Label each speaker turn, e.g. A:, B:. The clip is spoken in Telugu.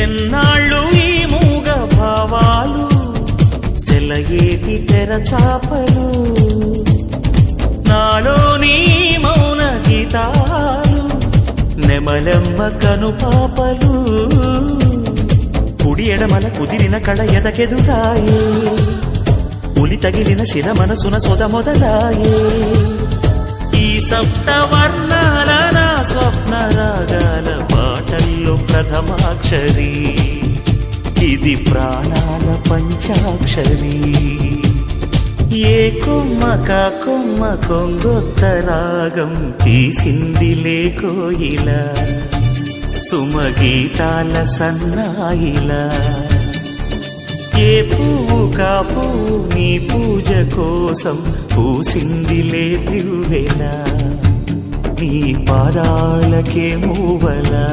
A: ఎన్నాళ్ళు ఈ మూగ భావాలు సెలయేటి తెరచాపలు నాలోని మౌన గీతాలు నెమలెమ్మ కనుపాపలు కుడి ఎడమల కుదిరిన కళ ఎదకెదురాయే ఉలి తగిలిన శిల మనసున సొద మొదలాయే ఈ సప్తవర్ణాల నా స్వప్న రాగాల పాటల్లో ప్రథమాక్షరి ఇది ప్రాణాల పంచాక్షరి ఏ కొమ్మక కొమ్మ కొంగొత్త రాగం తీసిందిలే కోయిల సుమగీతాల సన్నాయిలా ఏ పువ్వు కా పువ్వు నీ పూజ కోసం పూసిందిలే దివ్వెలా నీ పాదాలకే మూవలా